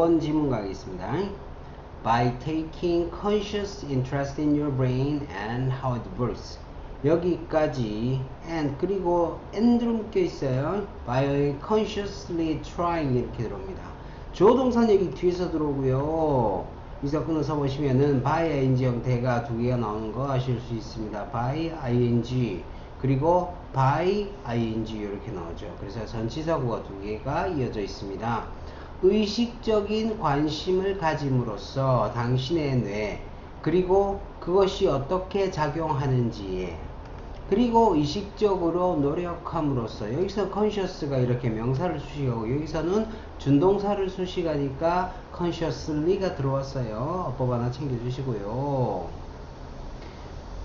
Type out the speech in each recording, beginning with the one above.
4번 지문 가겠습니다. By taking conscious interest in your brain and how it works. 여기까지 and 그리고 and 묶여 있어요. By consciously trying 이렇게 들어옵니다. 조동사는 여기 뒤에서 들어오고요. 이 사건을 써보시면은 by ing 형태가 두 개가 나오는 거 아실 수 있습니다. by ing 그리고 by ing 이렇게 나오죠. 그래서 전치사구가 두 개가 이어져 있습니다. 의식적인 관심을 가짐으로써 당신의 뇌 그리고 그것이 어떻게 작용하는지에 그리고 의식적으로 노력함으로써 여기서 conscious가 이렇게 명사를 수식하고 여기서는 준동사를 수식하니까 consciously가 들어왔어요. 어법 하나 챙겨주시고요.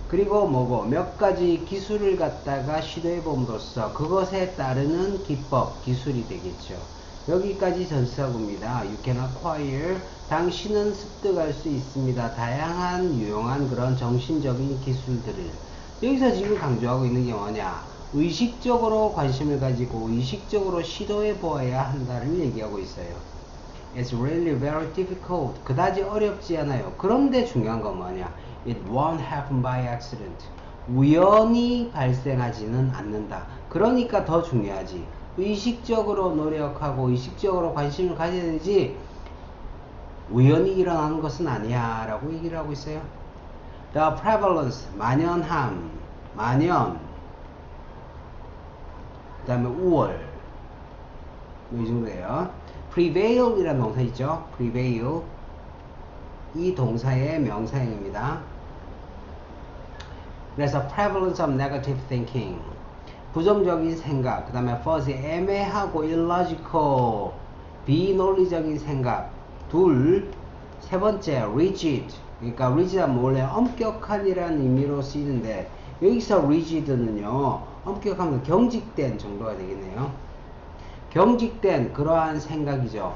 그리고 뭐고 몇 가지 기술을 갖다가 시도해 봄으로써 그것에 따르는 기법, 기술이 되겠죠. 여기까지 전치사구입니다. You can acquire 당신은 습득할 수 있습니다. 다양한 유용한 그런 정신적인 기술들을 여기서 지금 강조하고 있는 게 뭐냐? 의식적으로 관심을 가지고 의식적으로 시도해 보아야 한다를 얘기하고 있어요. It's really very difficult. 그다지 어렵지 않아요. 그런데 중요한 건 뭐냐? It won't happen by accident. 우연히 발생하지는 않는다. 그러니까 더 중요하지. 의식적으로 노력하고 의식적으로 관심을 가져야 되지 우연히 일어나는 것은 아니야 라고 얘기를 하고 있어요. The prevalence, 만연함, 만연 그 다음에 우월 이 정도예요. prevail 이라는 동사 있죠. prevail 이 동사의 명사형입니다. 그래서 prevalence of negative thinking 부정적인 생각, 그 다음에 fuzzy, 애매하고 illogical, 비논리적인 생각. 둘, 세 번째, rigid. 그러니까 rigid은 원래 엄격한이라는 의미로 쓰이는데 여기서 rigid는요, 엄격한 경직된 정도가 되겠네요. 경직된 그러한 생각이죠.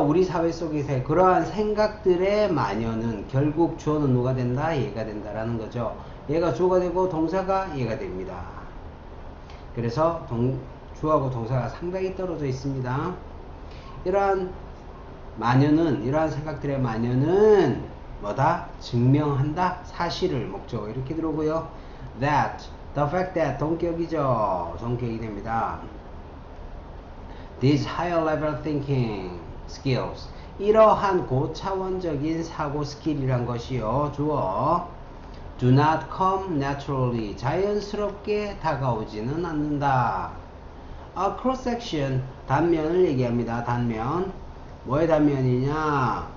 우리 사회 속에서의 그러한 생각들의 만연은 결국 주어는 누가 된다? 얘가 된다라는 거죠. 얘가 주어가 되고 동사가 얘가 됩니다. 그래서 주어하고 동사가 상당히 떨어져 있습니다. 이러한 만연은, 이러한 생각들의 만연은 뭐다? 증명한다? 사실을 목적어 이렇게 들어오고요. That, the fact that 동격이죠. 동격이 됩니다. These higher level thinking skills 이러한 고차원적인 사고 스킬이란 것이요. 주어 do not come naturally 자연스럽게 다가오지는 않는다. A cross section 단면을 얘기합니다. 단면 뭐의 단면이냐?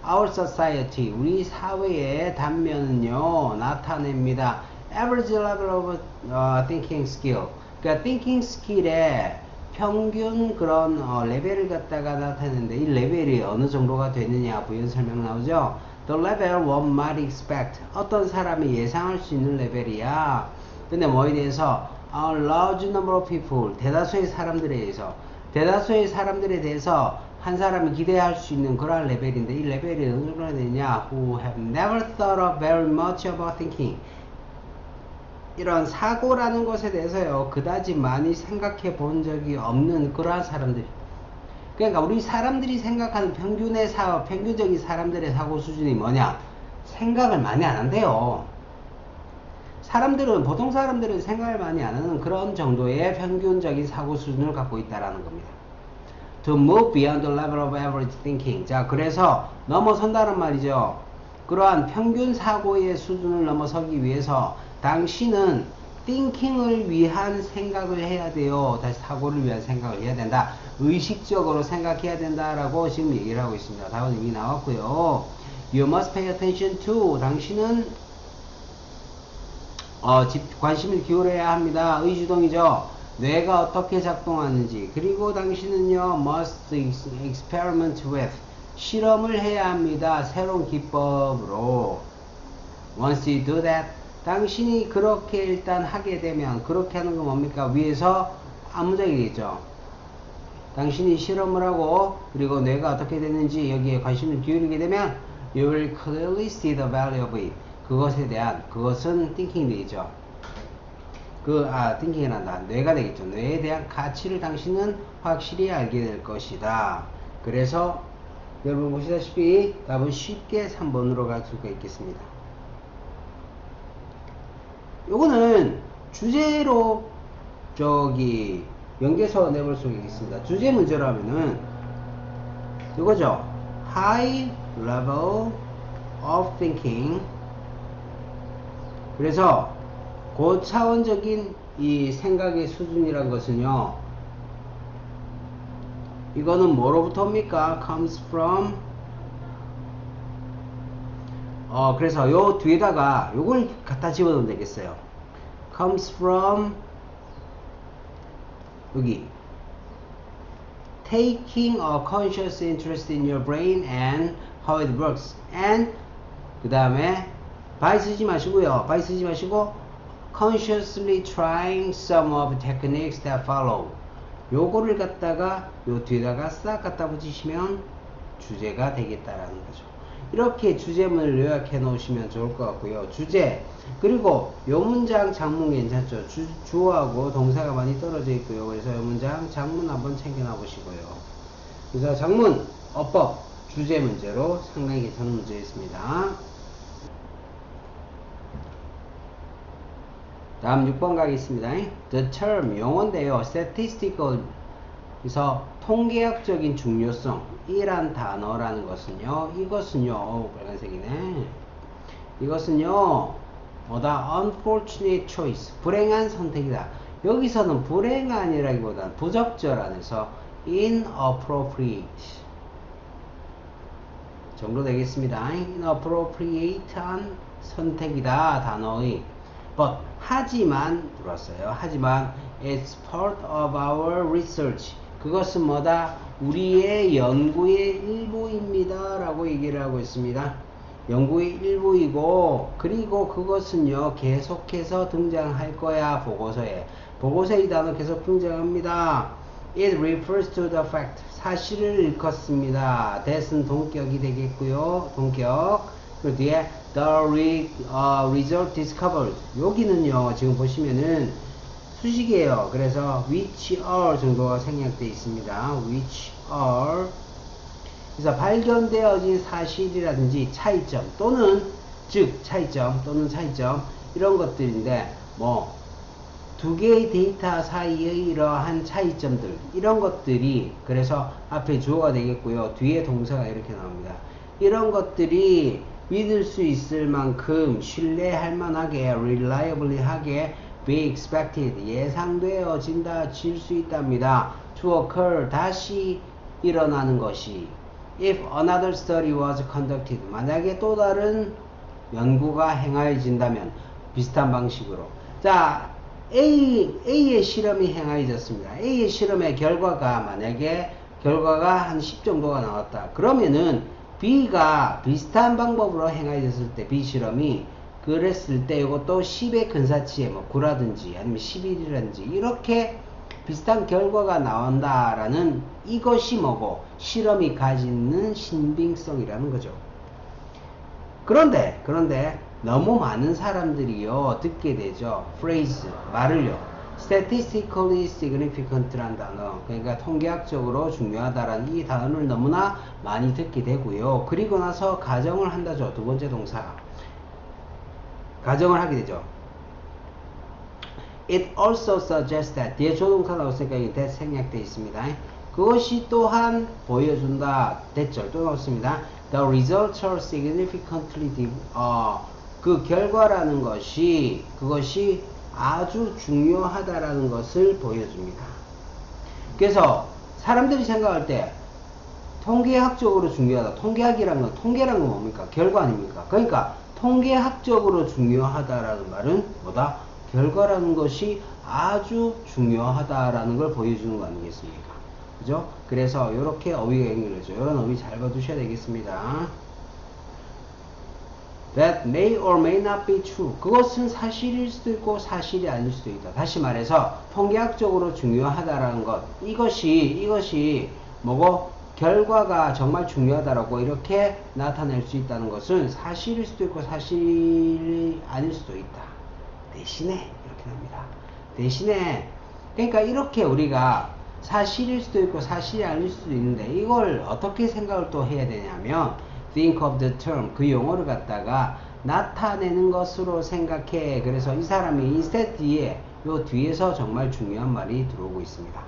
Our society 우리 사회의 단면은요 나타냅니다. Average level of thinking skill 그러니까 thinking skill의 평균 그런 레벨을 갖다가 나타내는데 이 레벨이 어느 정도가 되느냐 부연 설명 나오죠. The level one might expect 어떤 사람이 예상할 수 있는 레벨이야. 근데 뭐에 대해서 a large number of people 대다수의 사람들에 대해서 한 사람이 기대할 수 있는 그러한 레벨인데 이 레벨이 어느 정도가 되냐? Who have never thought of very much about thinking 이런 사고라는 것에 대해서요 그다지 많이 생각해 본 적이 없는 그러한 사람들. 그러니까 우리 사람들이 생각하는 평균적인 사람들의 사고 수준이 뭐냐? 생각을 많이 안 한대요. 보통 사람들은 생각을 많이 안 하는 그런 정도의 평균적인 사고 수준을 갖고 있다라는 겁니다. To move beyond the level of average thinking. 자, 그래서 넘어선다는 말이죠. 그러한 평균 사고의 수준을 넘어서기 위해서 당신은 thinking을 위한 생각을 해야 돼요. 다시 사고를 위한 생각을 해야 된다. 의식적으로 생각해야 된다라고 지금 얘기를 하고 있습니다. 답은 이미 나왔고요. You must pay attention to. 당신은 관심을 기울여야 합니다. 의주동이죠. 뇌가 어떻게 작동하는지. 그리고 당신은요 must experiment with. 실험을 해야 합니다. 새로운 기법으로. Once you do that 당신이 그렇게 일단 하게 되면 그렇게 하는 건 뭡니까? 위에서 앞문장이 되겠죠. 당신이 실험을 하고 그리고 뇌가 어떻게 되는지 여기에 관심을 기울이게 되면 you will clearly see the value of it. 그것은 thinking 되겠죠. thinking이 난다. 뇌가 되겠죠. 뇌에 대한 가치를 당신은 확실히 알게 될 것이다. 그래서 여러분 보시다시피 답은 쉽게 3번으로 갈 수가 있겠습니다. 요거는 주제로 연계서 내볼 수가 있습니다. 주제 문제로 하면은 이거죠. High level of thinking. 그래서 고차원적인 이 생각의 수준이란 것은요, 이거는 뭐로부터 옵니까? comes from. 그래서 요 뒤에다가 요걸 갖다 집어넣으면 되겠어요. comes from 여기 taking a conscious interest in your brain and how it works. and 그 다음에 by 쓰지 마시고요. by 쓰지 마시고 consciously trying some of the techniques that follow. 요거를 갖다가 요 뒤에다가 싹 갖다 붙이시면 주제가 되겠다라는 거죠. 이렇게 주제문을 요약해 놓으시면 좋을 것 같고요. 주제, 그리고 요 문장 장문 괜찮죠? 주어하고 동사가 많이 떨어져 있고요. 그래서 요 문장 장문 한번 챙겨놔 보시고요. 그래서 장문, 어법, 주제 문제로 상당히 괜찮은 문제였습니다. 다음 6번 가겠습니다. The term, 용어인데요. statistical, 그래서 통계학적인 중요성 이란 단어라는 것은요, 이것은요, 빨간색이네. 이것은요, 뭐다? unfortunate choice, 불행한 선택이다. 여기서는 불행한이라기보다는 부적절한에서 inappropriate 정도 되겠습니다. inappropriate한 선택이다, 단어의. but, 하지만 들어왔어요. 하지만 it's part of our research. 그것은 뭐다? 우리의 연구의 일부입니다 라고 얘기를 하고 있습니다. 연구의 일부이고, 그리고 그것은요 계속해서 등장할 거야. 보고서에 이 단어 계속 등장합니다. It refers to the fact, 사실을 일컫습니다. that은 동격이 되겠고요. 동격. 그 뒤에 the result discovered, 여기는요 지금 보시면은 수식이에요. 그래서 which are 정도가 생략되어 있습니다. which are, 그래서 발견되어진 사실이라든지 차이점 또는 즉 차이점 또는 차이점 이런 것들인데, 뭐 두 개의 데이터 사이의 이러한 차이점들, 이런 것들이, 그래서 앞에 주어가 되겠고요. 뒤에 동사가 이렇게 나옵니다. 이런 것들이 믿을 수 있을 만큼 신뢰할 만하게, reliably 하게, be expected, 예상되어진다, 질 수 있답니다. to occur, 다시 일어나는 것이. if another study was conducted, 만약에 또 다른 연구가 행하여진다면, 비슷한 방식으로. 자, A의 실험이 행하여졌습니다. A의 실험의 결과가, 만약에 결과가 한 10 정도가 나왔다. 그러면은 B가 비슷한 방법으로 행하여졌을 때, B 실험이 그랬을 때 이것도 10의 근사치에 뭐 9라든지 아니면 11이라든지 이렇게 비슷한 결과가 나온다라는, 이것이 뭐고 실험이 가지는 신빙성이라는 거죠. 그런데 너무 많은 사람들이요 듣게 되죠. phrase, 말을요. statistically significant라는 단어, 그러니까 통계학적으로 중요하다라는 이 단어를 너무나 많이 듣게 되고요. 그리고 나서 가정을 한다죠. 두 번째 동사. 가정을 하게 되죠. It also suggests that, 뒤에 조동사 나왔으니까 이 that 생략되어 있습니다. 그것이 또한 보여준다. 대절 또 나왔습니다. The results are significantly 그 결과라는 것이, 그것이 아주 중요하다라는 것을 보여줍니다. 그래서 사람들이 생각할 때 통계학적으로 중요하다. 통계학이라는 건, 통계라는 건 뭡니까? 결과 아닙니까? 그러니까 통계학적으로 중요하다라는 말은 뭐다? 결과라는 것이 아주 중요하다라는 걸 보여주는 거 아니겠습니까? 그죠? 그래서 이렇게 어휘가 연결되죠. 이런 어휘 잘 봐두셔야 되겠습니다. That may or may not be true. 그것은 사실일 수도 있고 사실이 아닐 수도 있다. 다시 말해서 통계학적으로 중요하다라는 것, 이것이 뭐고 결과가 정말 중요하다라고 이렇게 나타낼 수 있다는 것은 사실일 수도 있고 사실이 아닐 수도 있다. 대신에 이렇게 합니다. 대신에, 그러니까 이렇게 우리가 사실일 수도 있고 사실이 아닐 수도 있는데 이걸 어떻게 생각을 또 해야 되냐면 think of the term 그 용어를 갖다가 나타내는 것으로 생각해. 그래서 이 사람이 instead 뒤에 요 뒤에서 정말 중요한 말이 들어오고 있습니다.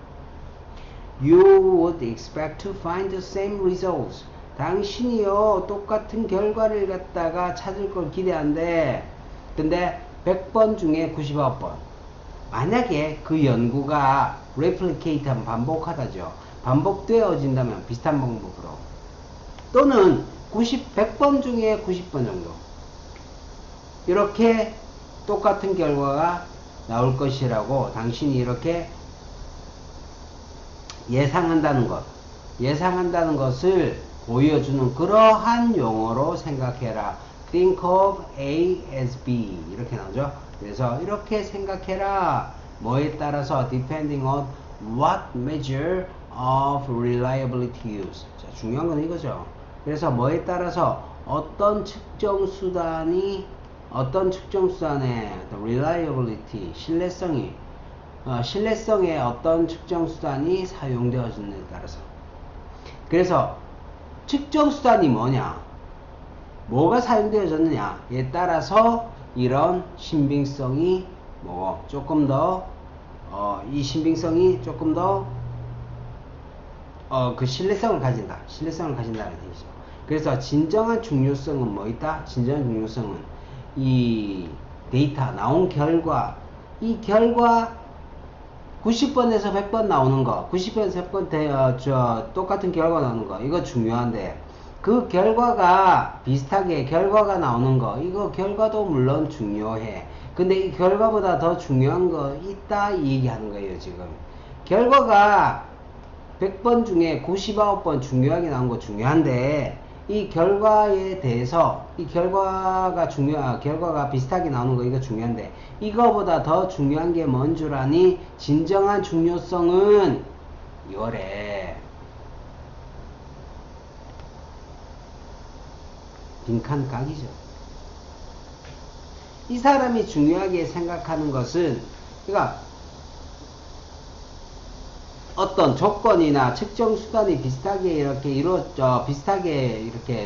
You would expect to find the same results. 당신이요 똑같은 결과를 갖다가 찾을 걸 기대한데 근데 100번 중에 99번 만약에 그 연구가 replicate 하면 반복하다죠. 반복되어진다면 비슷한 방법으로 또는 100번 중에 90번 정도 이렇게 똑같은 결과가 나올 것이라고 당신이 이렇게 예상한다는 것을 보여주는 그러한 용어로 생각해라. Think of A as B 이렇게 나오죠. 그래서 이렇게 생각해라. 뭐에 따라서 depending on what measure of reliability used. 자, 중요한 건 이거죠. 그래서 뭐에 따라서 어떤 측정 수단의 reliability 신뢰성의 어떤 측정 수단이 사용되어지는에 따라서. 그래서 측정 수단이 뭐냐, 뭐가 사용되어졌느냐에 따라서 이런 신빙성이 조금 더 이 신빙성이 조금 더 그 신뢰성을 가진다는 얘기죠. 그래서 진정한 중요성은 뭐 있다? 진정한 중요성은 이 데이터 나온 결과, 이 결과 90번에서 100번 나오는 거, 90번에서 100번 똑같은 결과 나오는 거, 이거 중요한데, 그 결과가 비슷하게 결과가 나오는 거, 이거 결과도 물론 중요해. 근데 이 결과보다 더 중요한 거 있다, 이 얘기하는 거예요, 지금. 결과가 100번 중에 99번 중요하게 나온 거 중요한데, 이 결과에 대해서 이 결과가 비슷하게 나오는 거 이거 중요한데 이거보다 더 중요한 게 뭔 줄 아니? 진정한 중요성은 이거래. 빈칸 각이죠. 이 사람이 중요하게 생각하는 것은 그러니까 어떤 조건이나 측정 수단이 비슷하게 이렇게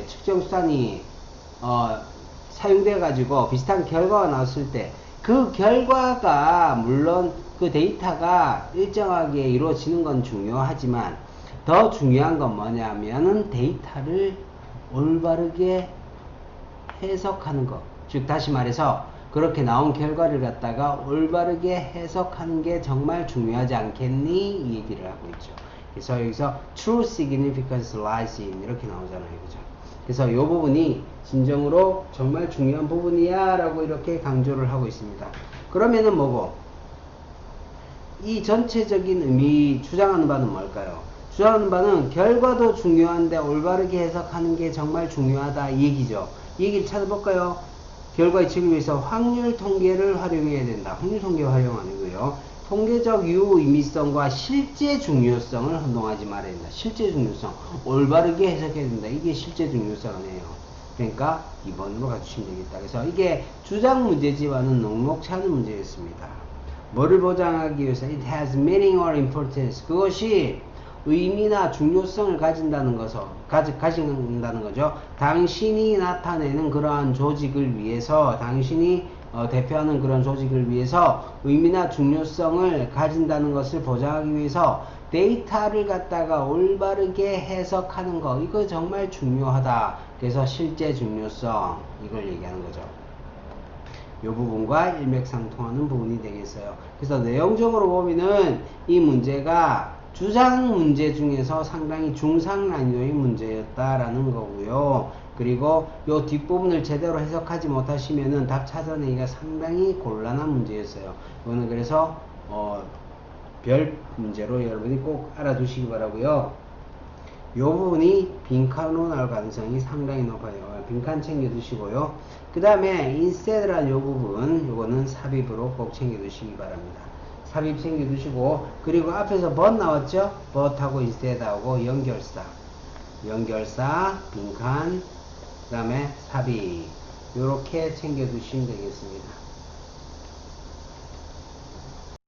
측정 수단이 사용돼 가지고 비슷한 결과가 나왔을 때 그 결과가 물론 그 데이터가 일정하게 이루어지는 건 중요하지만 더 중요한 건 뭐냐면은 데이터를 올바르게 해석하는 것. 즉 다시 말해서 그렇게 나온 결과를 갖다가 올바르게 해석하는 게 정말 중요하지 않겠니? 이 얘기를 하고 있죠. 그래서 여기서 true significance lies in 이렇게 나오잖아요. 그죠? 그래서 이 부분이 진정으로 정말 중요한 부분이야 라고 이렇게 강조를 하고 있습니다. 그러면은 뭐고? 이 전체적인 의미 주장하는 바는 뭘까요? 주장하는 바는 결과도 중요한데 올바르게 해석하는 게 정말 중요하다 이 얘기죠. 이 얘기를 찾아볼까요? 결과 예측을 위해서 확률 통계를 활용해야 된다. 확률 통계 활용 아니고요. 통계적 유의미성과 실제 중요성을 혼동하지 말아야 된다. 실제 중요성. 올바르게 해석해야 된다. 이게 실제 중요성이에요. 그러니까 2번으로 가주시면 되겠다. 그래서 이게 주장 문제지만은 녹록치 않은 문제였습니다. 뭐를 보장하기 위해서? It has meaning or importance. 그것이 의미나 중요성을 가진다는 거죠. 당신이 나타내는 그러한 조직을 위해서, 당신이 대표하는 그런 조직을 위해서 의미나 중요성을 가진다는 것을 보장하기 위해서 데이터를 갖다가 올바르게 해석하는 거, 이거 정말 중요하다. 그래서 실제 중요성, 이걸 얘기하는 거죠. 이 부분과 일맥상통하는 부분이 되겠어요. 그래서 내용적으로 보면은 이 문제가 주장 문제 중에서 상당히 중상 난이도의 문제였다라는 거고요. 그리고 이 뒷부분을 제대로 해석하지 못하시면은 답 찾아내기가 상당히 곤란한 문제였어요. 이거는 그래서 별 문제로 여러분이 꼭 알아두시기 바라고요. 이 부분이 빈칸으로 나올 가능성이 상당히 높아요. 빈칸 챙겨두시고요. 그 다음에 instead라는 이 부분, 이거는 삽입으로 꼭 챙겨두시기 바랍니다. 삽입 챙겨두시고, 그리고 앞에서 but 나왔죠? but하고 instead하고 연결사, 빈칸, 그 다음에 삽입, 요렇게 챙겨두시면 되겠습니다.